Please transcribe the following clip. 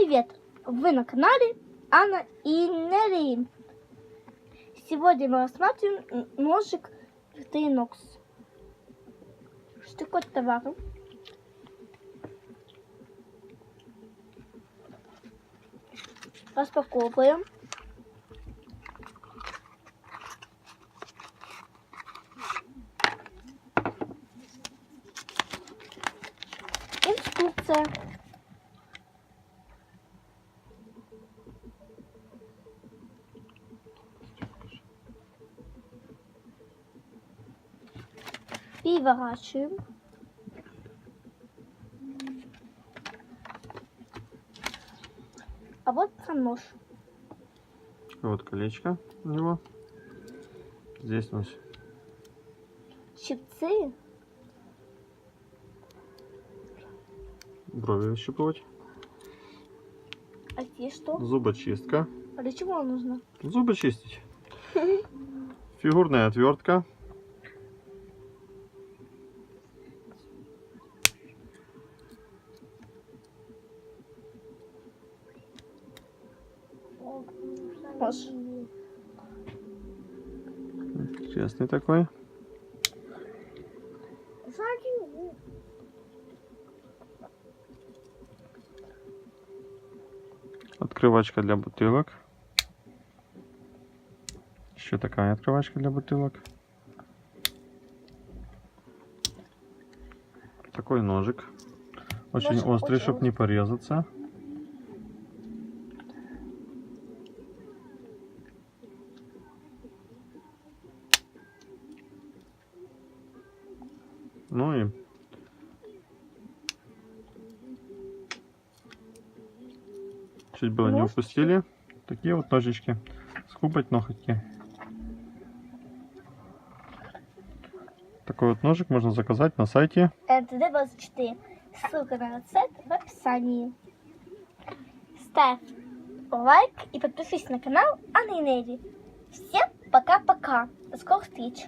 Привет! Вы на канале Анна и Нелли. Сегодня мы рассматриваем ножик Victorinox. Что такое товар? Распаковываем. Инструкция. Переворачиваем. А вот сам нож. Вот колечко у него. Здесь у нас Щипцы. брови ощупывать. А здесь что? Зубочистка. А для чего она нужна? Зубы чистить. Фигурная отвертка. Нож. Честный такой. Открывачка для бутылок. Еще такая открывачка для бутылок. Такой ножик. Очень Ножик острый, очень чтобы не порезаться. Ну и чуть было не упустили. Такие вот ножички. Скубать ноготки. Такой вот ножик можно заказать на сайте НТД24. Ссылка на рецепт в описании. Ставь лайк и подпишись на канал Анны и Нелли. Всем пока-пока. До скорых встреч.